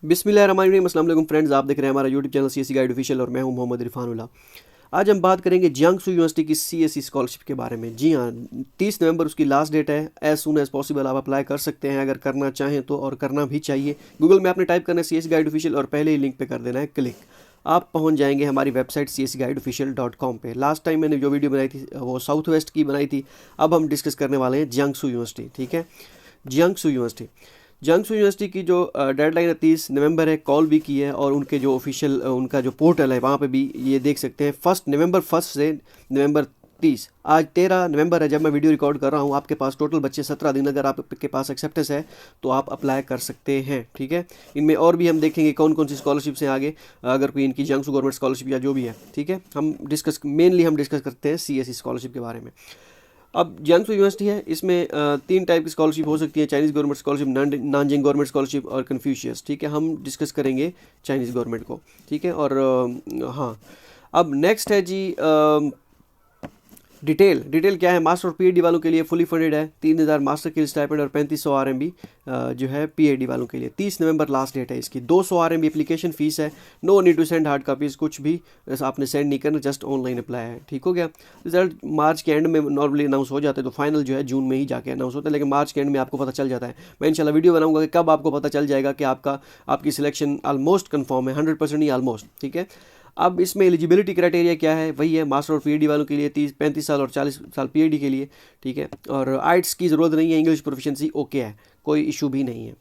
बिस्मिल्लाहिर्रहमानिर्रहीम। अस्सलाम वालेकुम फ्रेंड्स, आप देख रहे हैं हमारा YouTube channel CSC guide official और मैं हूं मोहम्मद इरफानुल्लाह। आज हम बात करेंगे जियांगसू यूनिवर्सिटी की सीएससी स्कॉलरशिप के बारे में। जी हाँ, 30 नवंबर उसकी लास्ट डेट है। एज सुन एज पॉसिबल आप अप्लाई कर सकते हैं अगर करना चाहें तो, और करना भी चाहिए। गूगल में आपने टाइप करना है सीएससी गाइड ऑफिशियल और पहले ही लिंक पे कर देना है क्लिक। आप पहुंच जाएंगे हमारी वेबसाइट csguideofficial.com पे। लास्ट टाइम मैंने जो वीडियो बनाई थी वो साउथ वेस्ट की बनाई थी। अब हम डिस्कस करने वाले हैं जियांगसू यूनिवर्सिटी। ठीक है, जियांगसू यूनिवर्सिटी। जियांगसू यूनिवर्सिटी की जो डेडलाइन है 30 नवंबर है। कॉल भी की है और उनके जो ऑफिशियल उनका जो पोर्टल है वहाँ पे भी ये देख सकते हैं। 1 नवंबर से नवंबर 30, आज 13 नवंबर है जब मैं वीडियो रिकॉर्ड कर रहा हूँ। आपके पास टोटल बच्चे 17 दिन, अगर आपके पास एक्सेप्टेंस है तो आप अप्लाई कर सकते हैं। ठीक है, इनमें और भी हम देखेंगे कौन कौन सी स्कॉलरशिप्स हैं आगे, अगर कोई इनकी जियांगसू गवर्नमेंट स्कॉलरशिप या जो भी है। ठीक है, हम डिस्कस करते हैं सीएससी स्कॉलरशिप के बारे में। अब जियांगसू यूनिवर्सिटी है, इसमें 3 टाइप की स्कॉलरशिप हो सकती है: Chinese government scholarship, Nanjing government scholarship और कन्फ्यूशियस। ठीक है, हम डिस्कस करेंगे चाइनीज़ गवर्नमेंट को। ठीक है, और हाँ, अब नेक्स्ट है जी डिटेल क्या है। मास्टर और पीएचडी वालों के लिए फुली फंडेड है। 3000 मास्टर के लिए स्टाइपेंड और 3500 आरएमबी जो है पीएचडी वालों के लिए। 30 नवंबर लास्ट डेट है इसकी। 200 आरएमबी एप्लीकेशन फीस है। No need to send hard copies, कुछ भी आपने सेंड नहीं करना, जस्ट ऑनलाइन अप्लाई है। ठीक हो गया। रिजल्ट मार्च के एंड में नॉर्मली अनाउंस हो जाते हैं, तो फाइनल जो है जून में ही जाके अनाउंस होता है, लेकिन मार्च के एंड में आपको पता चल जाता है। मैं इंशाल्लाह वीडियो बनाऊंगा कि कब आपको पता चल जाएगा कि आपकी सिलेक्शन ऑलमोस्ट कन्फर्म है, 100% नहीं, ऑलमोस्ट। ठीक है, अब इसमें एलिजिबिलिटी क्राइटेरिया क्या है, वही है मास्टर और पीएचडी वालों के लिए 35 साल और 40 साल पीएचडी के लिए। ठीक है, और आइट्स की ज़रूरत नहीं है, इंग्लिश प्रोफिशिएंसी ओके है, कोई इशू भी नहीं है।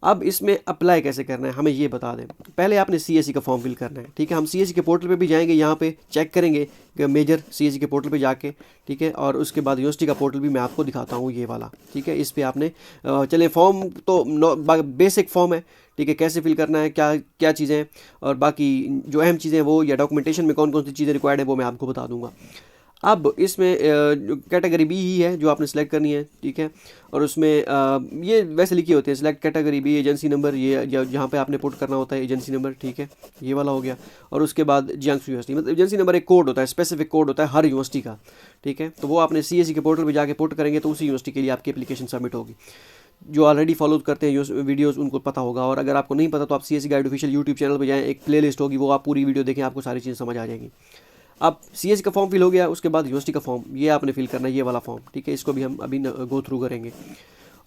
अब इसमें अप्लाई कैसे करना है हमें ये बता दें। पहले आपने सीएससी का फॉर्म फिल करना है। ठीक है, हम सीएससी के पोर्टल पे भी जाएंगे, यहाँ पे चेक करेंगे मेजर सीएससी के पोर्टल पे जाके। ठीक है, और उसके बाद यूनिवर्सिटी का पोर्टल भी मैं आपको दिखाता हूँ, ये वाला। ठीक है, इस पे आपने चले फॉर्म तो बेसिक फॉर्म है। ठीक है, कैसे फिल करना है, क्या क्या चीज़ें हैं, और बाकी जो अहम चीज़ें हैं वो, या डॉक्यूमेंटेशन में कौन कौन सी चीज़ें रिक्वायर्ड है वो मैं आपको बता दूंगा। अब इसमें कैटेगरी बी ही है जो आपने सेलेक्ट करनी है। ठीक है, और उसमें ये वैसे लिखे होते हैं, select category B, agency number, ये जहाँ पे आपने पुट करना होता है एजेंसी नंबर। ठीक है, ये वाला हो गया। और उसके बाद जियांगसू यूनिवर्सिटी, मतलब एजेंसी नंबर एक कोड होता है, स्पेसिफिक कोड होता है हर यूनिवर्सिटी का। ठीक है, तो वो आपने सीएससी के पोर्टल पर जाके पुट करेंगे तो उसी यूनिवर्सिटी के लिए आपकी एप्लीकेशन सबमिट होगी। जो ऑलरेडी फॉलो करते हैं वीडियोस उनको पता होगा, और अगर आपको नहीं पता तो आप CSC guide official YouTube channel पर जाएँ, एक प्लेलिस्ट होगी, वो आप पूरी वीडियो देखें, आपको सारी चीज़ें समझ आ जाएंगी। अब सीएससी का फॉर्म फिल हो गया, उसके बाद यूनिवर्सिटी का फॉर्म ये आपने फिल करना है, ये वाला फॉर्म। ठीक है, इसको भी हम अभी गो थ्रू करेंगे।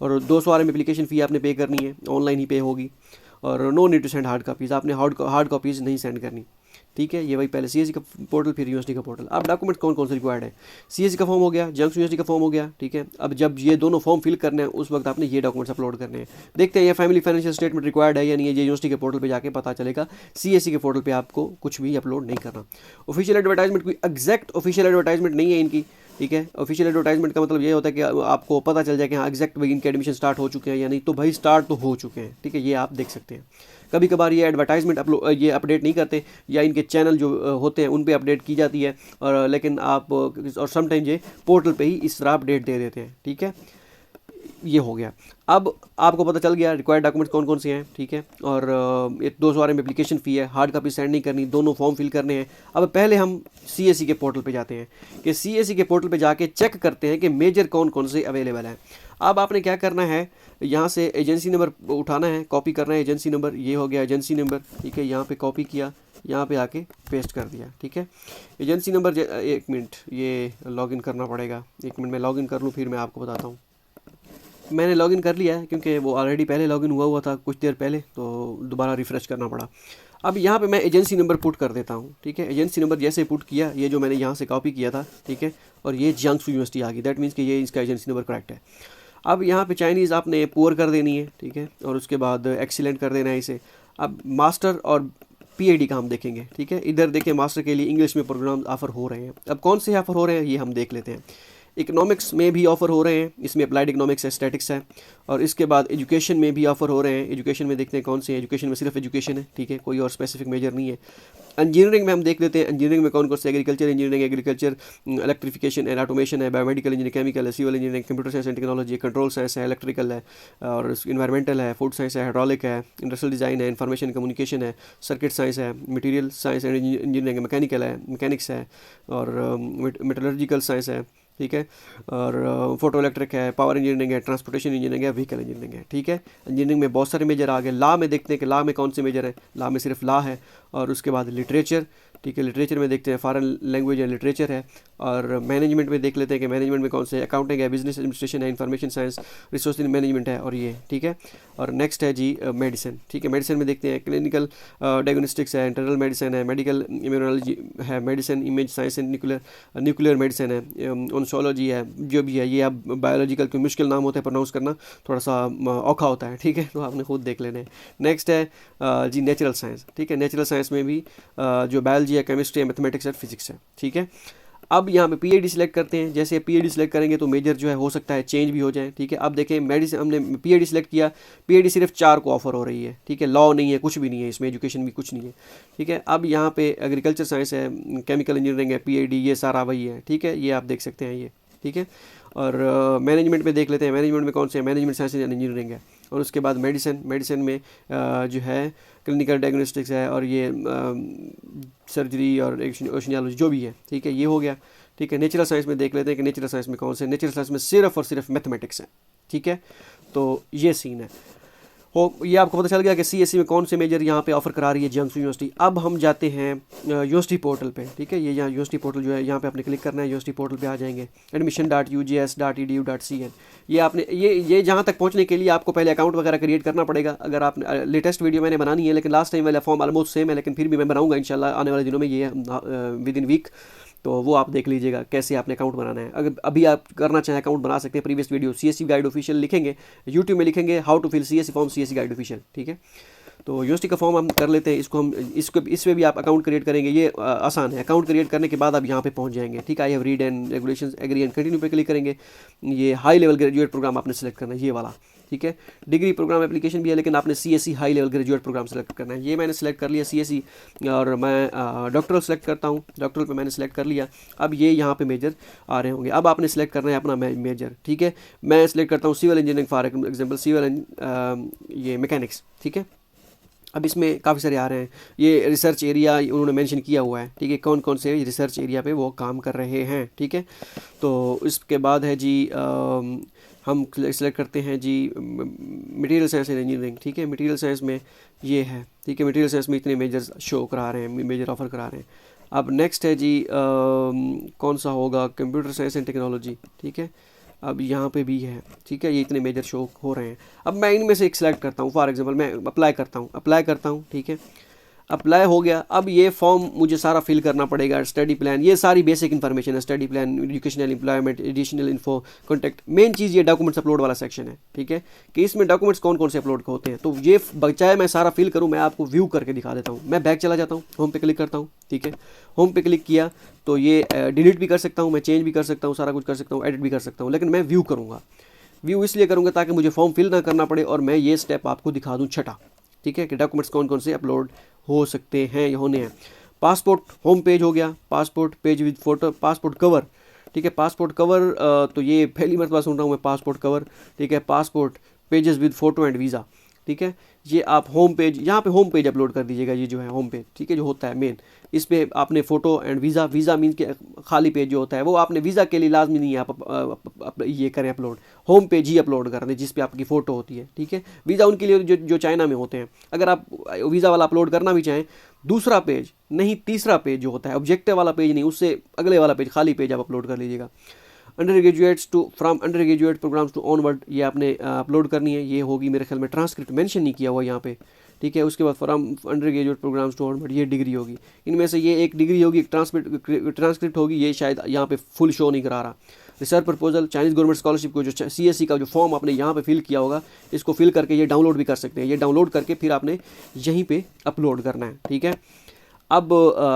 और 200 आरएम एप्लीकेशन फ़ी आपने पे करनी है, ऑनलाइन ही पे होगी। और no need to send hard copies, आपने हार्ड कॉपीज़ नहीं सेंड करनी। ठीक है, ये वही पहले सीएससी का पोर्टल फिर यूनिवर्सिटी का पोर्टल। अब डॉक्यूमेंट कौन कौन से रिक्वायर्ड है, सीएससी का फॉर्म हो गया, जियांगसू यूनिवर्सिटी का फॉर्म हो गया। ठीक है, अब जब ये दोनों फॉर्म फिल करने हैं उस वक्त आपने ये डॉक्यूमेंट्स अपलोड करने हैं। देखते हैं ये फैमिली फाइनेंशियल स्टेटमेंट रिक्वायर्ड है या नहीं है, ये यूनिवर्सिटी के पोर्टल पे जाके पता चलेगा। सीएससी के पोर्टल पे आपको कुछ भी अपलोड नहीं करना। ऑफिशियल एडवर्टाइजमेंट, कोई एग्जैक्ट ऑफिशियल एडवर्टाइजमेंट नहीं है इनकी। ठीक है, ऑफिशियल एडवर्टाइजमेंट का मतलब ये होता है कि आपको पता चल जाए कि हाँ एग्जैक्ट इनके एडमिशन स्टार्ट हो चुके हैं या नहीं, तो भाई स्टार्ट तो हो चुके हैं। ठीक है, ये आप देख सकते हैं। कभी कभार ये एडवर्टाइजमेंट ये अपडेट नहीं करते, या इनके चैनल जो होते हैं उन पे अपडेट की जाती है, और लेकिन आप और समटाइम ये पोर्टल पे ही इस तरह अपडेट दे देते हैं। ठीक है, ये हो गया। अब आपको पता चल गया रिक्वायर्ड डॉक्यूमेंट्स कौन कौन से हैं। ठीक है, और 200 आरएम एप्लीकेशन फ़ी है, हार्ड कापी सेंड नहीं करनी, दोनों फॉर्म फिल करने हैं। अब पहले हम सीएससी के पोर्टल पे जाते हैं कि सीएससी के पोर्टल पे जाके चेक करते हैं कि मेजर कौन कौन से अवेलेबल हैं। अब आपने क्या करना है, यहाँ से एजेंसी नंबर उठाना है, कॉपी करना है एजेंसी नंबर, ये हो गया एजेंसी नंबर। ठीक है, यहाँ पे कॉपी किया, यहाँ पे आके पेस्ट कर दिया। ठीक है, एजेंसी नंबर, एक मिनट ये लॉगिन करना पड़ेगा, एक मिनट मैं लॉगिन कर लूँ फिर मैं आपको बताता हूँ। मैंने लॉगिन कर लिया है क्योंकि वो ऑलरेडी पहले लॉगिन हुआ था कुछ देर पहले, तो दोबारा रिफ़्रेश करना पड़ा। अब यहाँ पे मैं एजेंसी नंबर पुट कर देता हूँ। ठीक है, एजेंसी नंबर जैसे पुट किया, ये जो मैंने यहाँ से कॉपी किया था, ठीक है, और ये जियांगसू यूनिवर्सिटी आ गई, दैट मीन्स कि ये इसका एजेंसी नंबर करेक्ट है। अब यहाँ पे चाइनीज़ आपने पुअर कर देनी है। ठीक है, और उसके बाद एक्सीलेंट कर देना है इसे। अब मास्टर और पीएचडी का हम देखेंगे। ठीक है, इधर देखें मास्टर के लिए इंग्लिश में प्रोग्राम ऑफ़र हो रहे हैं। अब कौन से ऑफ़र हो रहे हैं ये हम देख लेते हैं। इकोनॉमिक्स में भी ऑफ़र हो रहे हैं, इसमें अप्लाइड इकोनॉमिक्स है, स्टैटिक्स है। और इसके बाद एजुकेशन में भी ऑफ़र हो रहे हैं। एजुकेशन में देखते हैं कौन से हैं, एजुकेशन में सिर्फ एजुकेशन है। ठीक है, कोई और स्पेसिफिक मेजर नहीं है। इंजीनियरिंग में हम देख लेते हैं, इंजीनियरिंग में कौन कौन से, agriculture engineering, agriculture, electrification and automation है, बायोमेडिकल इंजीनियरिंग, केमिकल है, civil engineering, computer science and technology, control science है, इलेक्ट्रिकल है, और इन्वायरमेंटल है, फूड साइंस है, हाइड्रोलिक है, इंडस्ट्रियल डिज़ाइन है, इन्फॉर्मेशन कम्युनिकेशन है, सर्किट साइंस है, material science and engineering, mechanical है, मैकेनिक्स है, और मेटलर्जिकल साइंस है, ठीक है। और फोटो इलेक्ट्रिक है, पावर इंजीनियरिंग है, ट्रांसपोर्टेशन इंजीनियरिंग है, व्हीकल इंजीनियरिंग है, ठीक है। इंजीनियरिंग में बहुत सारे मेजर आ गए। लॉ में देखते हैं कि लॉ में कौन से मेजर है। लॉ में सिर्फ लॉ है। और उसके बाद लिटरेचर, ठीक है, लिटरेचर में देखते हैं फॉरेन लैंग्वेज है, लिटरेचर है। और मैनेजमेंट में देख लेते हैं कि मैनेजमेंट में कौन से, अकाउंटिंग है, बिजनेस एडमिनिस्ट्रेशन है, इन्फॉर्मेशन साइंस, रिसोर्स मैनेजमेंट है, और ये, ठीक है। और नेक्स्ट है जी मेडिसिन, ठीक है। मेडिसिन में देखते हैं क्लिनिकल डायग्नोस्टिक्स है, इंटरनल मेडिसिन है, मेडिकल इम्यूनोलॉजी है, medicine image science and nuclear medicine है, ओंकोलॉजी है, जो भी है। ये आप बायोलॉजिकल कोई मुश्किल नाम होता है प्रोनाउंस करना, थोड़ा सा औखा होता है, ठीक है, तो आपने खुद देख लेना है। नेक्स्ट है जी नेचुरल साइंस, ठीक है। नेचुरल साइंस में भी जो बायोलॉजी है, केमिस्ट्री है, मैथमेटिक्स है, फिजिक्स है, ठीक है। अब यहाँ पे पीएडी सिलेक्ट करते हैं। जैसे पीएडी सिलेक्ट करेंगे तो मेजर जो है हो सकता है चेंज भी हो जाए, ठीक है। अब देखें मेडिसिन हमने पीएडी सिलेक्ट किया, पीएडी सिर्फ 4 को ऑफर हो रही है, ठीक है। लॉ नहीं है, कुछ भी नहीं है इसमें, एजुकेशन भी कुछ नहीं है, ठीक है। अब यहाँ पे एग्रीकल्चर साइंस है, केमिकल इंजीनियरिंग है, पीएडी, ये सारा वही है, ठीक है। ये आप देख सकते हैं, ये, ठीक है। और मैनेजमेंट में देख लेते हैं। मैनेजमेंट में कौन से, मैनेजमेंट साइंस एंड इंजीनियरिंग है। और उसके बाद मेडिसिन में जो है क्लिनिकल डायग्नोस्टिक्स है, और ये सर्जरी और ओशिनियोलॉजी जो भी है, ठीक है, ये हो गया, ठीक है। नेचुरल साइंस में देख लेते हैं कि नेचुरल साइंस में कौन से, नेचुरल साइंस में सिर्फ और सिर्फ मैथमेटिक्स है, ठीक है। तो ये सीन है। ये आपको पता चल गया कि सीएससी में कौन से मेजर यहाँ पे ऑफर करा रही है जियांगसू यूनिवर्सिटी। अब हम जाते हैं यूनिवर्सिटी पोर्टल पे, ठीक है। ये यहाँ यूनिवर्सिटी पोर्टल जो है, यहाँ पे आपने क्लिक करना है, यूनिवर्सिटी पोर्टल पे आ जाएंगे, admission.ujs.edu.cn। ये आपने ये जहाँ तक पहुँचने के लिए आपको पहले अकाउंट वगैरह क्रिएट करना पड़ेगा। अगर आप लेटेस्ट वीडियो मैंने बनानी है, लेकिन लास्ट टाइम वाला फॉर्म ऑलमोस्ट सेम है, लेकिन फिर भी मैं बनाऊँगा इंशाल्लाह आने वाले दिनों में, ये विद इन वीक। तो वो आप देख लीजिएगा कैसे आपने अकाउंट बनाना है। अगर अभी आप करना चाहें अकाउंट बना सकते हैं। Previous video CSC guide official लिखेंगे, यूट्यूब में लिखेंगे how to fill CSC form, CSC guide official, ठीक है। तो यूनिवर्सिटी का फॉर्म हम कर लेते हैं। इसमें भी आप अकाउंट क्रिएट करेंगे, ये आसान है। अकाउंट क्रिएट करने के बाद आप यहाँ पे पहुँच जाएंगे, ठीक है। I have read and regulations, agree and continue पे क्लिक करेंगे। ये हाई लेवल ग्रेजुएट प्रोग्राम आपने सेलेक्ट करना है, ये वाला, ठीक है। डिग्री प्रोग्राम एप्लीकेशन भी है, लेकिन आपने CSC high level graduate program select करना है। ये मैंने सेलेक्ट कर लिया सीएससी, और मैं डॉक्टरल सेलेक्ट करता हूँ। डॉक्टरल पे मैंने सेलेक्ट कर लिया। अब ये यहाँ पे मेजर आ रहे होंगे। अब आपने सेलेक्ट करना है अपना मेजर, ठीक है। मैं सेलेक्ट करता हूँ civil engineering, for example civil ये मैकेनिक्स, ठीक है। अब इसमें काफ़ी सारे आ रहे हैं। ये रिसर्च एरिया उन्होंने मेंशन किया हुआ है, ठीक है, कौन कौन से रिसर्च एरिया पे वो काम कर रहे हैं, ठीक है। तो इसके बाद है जी हम सेलेक्ट करते हैं जी मटेरियल साइंस एंड इंजीनियरिंग, ठीक है। मटेरियल साइंस में ये है, ठीक है। मटेरियल साइंस में इतने मेजर्स शो करा रहे हैं, मेजर ऑफर करा रहे हैं। अब नेक्स्ट है जी कौन सा होगा, कंप्यूटर साइंस एंड टेक्नोलॉजी, ठीक है। अब यहाँ पे भी है, ठीक है। ये इतने मेजर शो हो रहे हैं। अब मैं इनमें से एक सिलेक्ट करता हूँ। फॉर एग्जांपल मैं अप्लाई करता हूँ, ठीक है। अप्लाई हो गया। अब ये फॉर्म मुझे सारा फिल करना पड़ेगा। स्टडी प्लान, ये सारी बेसिक इन्फॉर्मेशन है। Study plan, educational, employment, additional info, contact. Main चीज़ ये डॉक्यूमेंट्स अपलोड वाला सेक्शन है, ठीक है, कि इसमें डॉक्यूमेंट्स कौन कौन से अपलोड होते हैं। तो ये बचाए मैं सारा फिल करूँ, मैं आपको व्यू करके दिखा देता हूँ। मैं बैक चला जाता हूँ, होम पे क्लिक करता हूँ, ठीक है। होम पे क्लिक किया तो ये डिलीट भी कर सकता हूँ, मैं चेंज भी कर सकता हूँ, सारा कुछ कर सकता हूँ, एडिट भी कर सकता हूँ, लेकिन मैं व्यू करूँगा। व्यू इसलिए करूँगा ताकि मुझे फॉर्म फिल ना करना पड़े, और मैं ये स्टेप आपको दिखा दूँ छठा, ठीक है, कि डॉक्यूमेंट्स कौन कौन से अपलोड हो सकते हैं या होने हैं। पासपोर्ट होम पेज हो गया, passport page with photo, passport cover, ठीक है। पासपोर्ट कवर तो ये पहली मरतबा सुन रहा हूँ मैं, पासपोर्ट कवर, ठीक है। Passport pages with photo and visa, ठीक है। ये आप होम पेज, यहाँ पे होम पेज अपलोड कर दीजिएगा। ये जो है होम पेज, ठीक है, जो होता है मेन, इस पर आपने फ़ोटो एंड वीज़ा मीन्स के खाली पेज जो होता है वो आपने वीज़ा के लिए लाजमी नहीं है आप ये करें अपलोड, होम पेज ही अपलोड कर दें जिस पे आपकी फ़ोटो होती है, ठीक है। वीज़ा उनके लिए जो चाइना में होते हैं। अगर आप वीज़ा वाला अपलोड करना भी चाहें, दूसरा पेज नहीं, तीसरा पेज जो होता है, ऑब्जेक्टिव वाला पेज नहीं, उससे अगले वाला पेज, खाली पेज आप अपलोड कर लीजिएगा। Under graduates to, from under graduate programs to onward, ये आपने अपलोड करनी है। ये होगी मेरे ख्याल में, ट्रांसक्रिप्ट मेंशन नहीं किया हुआ यहाँ पे, ठीक है। उसके बाद from under graduate programs to onward, ये डिग्री होगी। इनमें से ये एक डिग्री होगी, एक ट्रांसक्रिप्ट होगी, ये शायद यहाँ पे फुल शो नहीं करा रहा। Research proposal, Chinese government scholarship को जो सीएससी का जो फॉर्म आपने यहाँ पे फिल किया होगा, इसको फिल करके ये डाउनलोड भी कर सकते हैं। ये डाउनलोड करके फिर आपने यहीं पे अपलोड करना है, ठीक है। अब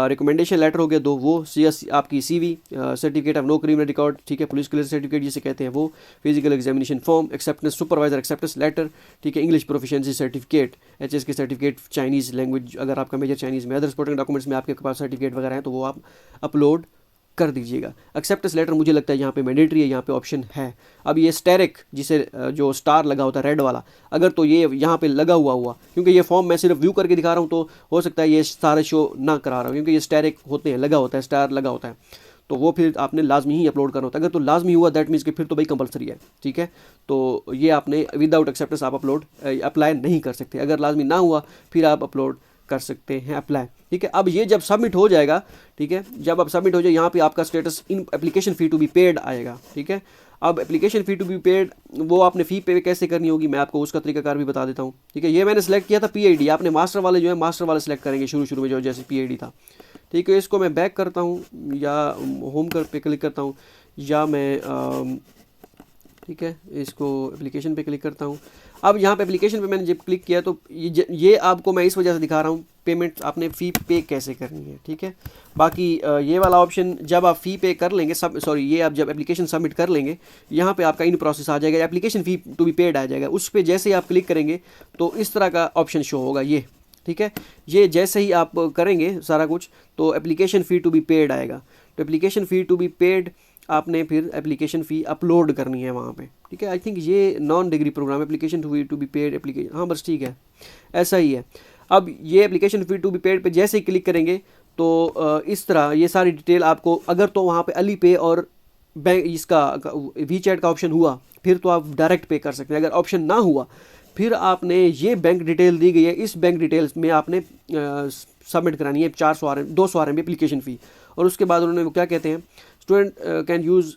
रिकमेंडेशन लेटर हो गया 2, वो सीएस आपकी CV, certificate of no criminal record, ठीक है, पुलिस क्लियरेंस सर्टिफिकेट जिसे कहते हैं वो, physical examination form, acceptance, supervisor acceptance letter, ठीक है, इंग्लिश प्रोफिशिएंसी सर्टिफिकेट, एचएस के सर्टिफिकेट, चाइनीज़ लैंग्वेज अगर आपका मेजर चाइनीज़ में, अदर सपोर्टिंग डॉक्यूमेंट्स में आपके पास सर्टिफिकेट वगैरह हैं तो वो आप अपलोड कर दीजिएगा। एक्सेप्टेंस लेटर मुझे लगता है यहाँ पे मैंडेटरी है, यहाँ पे ऑप्शन है। अब ये स्टेरिक जिसे जो स्टार लगा होता है रेड वाला, अगर तो ये यहाँ पे लगा हुआ क्योंकि ये फॉर्म मैं सिर्फ व्यू करके दिखा रहा हूँ तो हो सकता है ये सारे शो ना करा रहा हूँ, क्योंकि ये स्टेरिक होते हैं, लगा होता है, स्टार लगा होता है। तो वो फिर आपने लाजमी ही अपलोड करना होता है। अगर तो लाजमी हुआ दैट मीन्स कि फिर तो भाई कंपलसरी है, ठीक है। तो ये आपने विदाउट एक्सेप्टेंस आप अप्लाई नहीं कर सकते। अगर लाजमी ना हुआ फिर आप अपलोड कर सकते हैं अप्लाई, ठीक है। अब ये जब सबमिट हो जाएगा, ठीक है, जब अब सबमिट हो जाए यहाँ पे आपका status in application fee to be paid आएगा, ठीक है। अब application fee to be paid वो आपने फ़ी पे कैसे करनी होगी मैं आपको उसका तरीकाकार भी बता देता हूँ, ठीक है। ये मैंने सेलेक्ट किया था PID, आपने मास्टर वाले जो है मास्टर वाले सेलेक्ट करेंगे शुरू में जो जैसे PID था, ठीक है। इसको मैं बैक करता हूँ या होम पे क्लिक करता हूँ या मैं ठीक है इसको एप्लीकेशन पे क्लिक करता हूँ। अब यहाँ पे एप्लीकेशन पे मैंने जब क्लिक किया तो ये आपको मैं इस वजह से दिखा रहा हूँ पेमेंट आपने फ़ी पे कैसे करनी है, ठीक है। बाकी ये वाला ऑप्शन जब आप फ़ी पे कर लेंगे ये आप जब एप्लीकेशन सबमिट कर लेंगे यहाँ पे आपका इन प्रोसेस आ जाएगा, application fee to be paid आ जाएगा। उस पर जैसे ही आप क्लिक करेंगे तो इस तरह का ऑप्शन शो होगा ये, ठीक है। ये जैसे ही आप करेंगे सारा कुछ तो application fee to be paid आएगा। तो application fee to be paid आपने फिर एप्लीकेशन फ़ी अपलोड करनी है वहाँ पे, ठीक है। आई थिंक ये non degree program application to be paid application, हाँ बस ठीक है ऐसा ही है। अब ये application fee to be paid पे जैसे ही क्लिक करेंगे तो इस तरह ये सारी डिटेल आपको, अगर तो वहाँ पे अली पे और बैंक इसका WeChat का ऑप्शन हुआ फिर तो आप डायरेक्ट पे कर सकते हैं। अगर ऑप्शन ना हुआ फिर आपने ये बैंक डिटेल दी गई है, इस बैंक डिटेल्स में आपने सबमिट करानी है 200 RMB एप्लीकेशन फ़ी। और उसके बाद उन्होंने वो क्या कहते हैं, student can use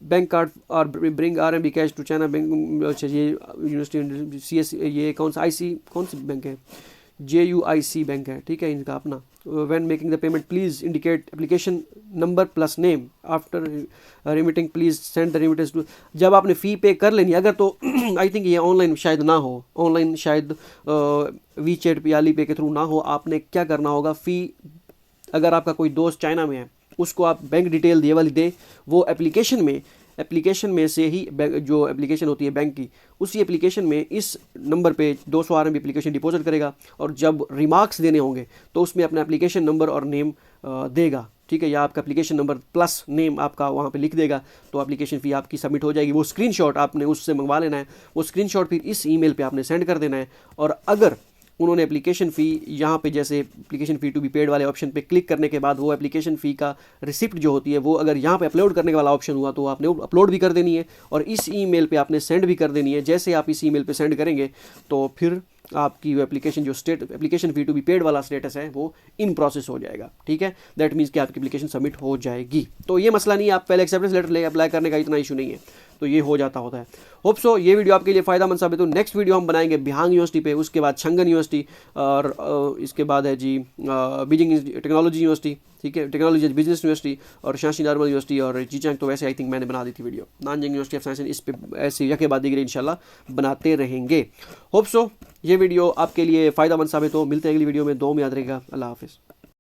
bank card और bring RMB cash to China bank. अच्छा ये यूनिवर्सिटी CS ये कौन सा कौन सी बैंक है, JUIC बैंक है, ठीक है इनका अपना। When making the payment please indicate application number plus name after remitting please send the remittance to. जब आपने फ़ी पे कर लेनी अगर तो आई थिंक ये ऑनलाइन शायद ना हो, ऑनलाइन शायद WeChat पे अली पे के थ्रू ना हो, आपने क्या करना होगा, फ़ी अगर आपका कोई दोस्त चाइना में है उसको आप बैंक डिटेल दिए वाली दे, वो एप्लीकेशन में से ही जो एप्लीकेशन होती है बैंक की उसी एप्लीकेशन में इस नंबर पे 200 RMB एप्लीकेशन डिपॉजिट करेगा और जब रिमार्क्स देने होंगे तो उसमें अपना एप्लीकेशन नंबर और नेम देगा, ठीक है, या आपका एप्लीकेशन नंबर प्लस नेम आपका वहाँ पे लिख देगा तो एप्लीकेशन फ़ी आपकी सबमिट हो जाएगी। वो स्क्रीनशॉट आपने उससे मंगवा लेना है, वो स्क्रीनशॉट फिर इस ईमेल पे आपने सेंड कर देना है। और अगर उन्होंने एप्लीकेशन फ़ी यहाँ पे जैसे application fee to be paid वाले ऑप्शन पे क्लिक करने के बाद वो एप्लीकेशन फ़ी का रिसिप्ट जो होती है वो अगर यहाँ पे अपलोड करने वाला ऑप्शन हुआ तो आपने अपलोड भी कर देनी है और इस ईमेल पे आपने सेंड भी कर देनी है। जैसे आप इस ईमेल पे सेंड करेंगे तो फिर आपकी वो एप्लीकेशन जो application fee to be paid वाला स्टेटस है वो इन प्रोसेस हो जाएगा, ठीक है। दैट मीन्स कि आपकी एप्लीकेशन सबमिट हो जाएगी। तो ये मसला नहीं है, आप पहले एक्सेप्टेंस लेटर ले अप्लाई करने का इतना इशू नहीं है, तो ये हो जाता होता है। होप सो ये वीडियो आपके लिए फ़ायदा मंद साबित हो। नेक्स्ट वीडियो हम बनाएंगे बिहांग यूनिवर्सिटी पे, उसके बाद शंगन यूनिवर्सिटी और इसके बाद है जी बीजिंग टेक्नोलॉजी यूनिवर्सिटी, ठीक है, टेक्नोलॉजी बिजनेस यूनिवर्सिटी और शांसी नॉर्मल यूनिवर्सिटी और जीचांग तो वैसे आई थिंक मैंने बना दी थी video. Nanjing university of science इस पे ऐसे यके बाद दिगरे इंशाल्लाह बनाते रहेंगे। होप सो ये वीडियो आपके लिए फ़ायदा मंद साबित हो। मिलते हैं अगली वीडियो में, दो में याद रहेगा। अल्लाह हाफिज़।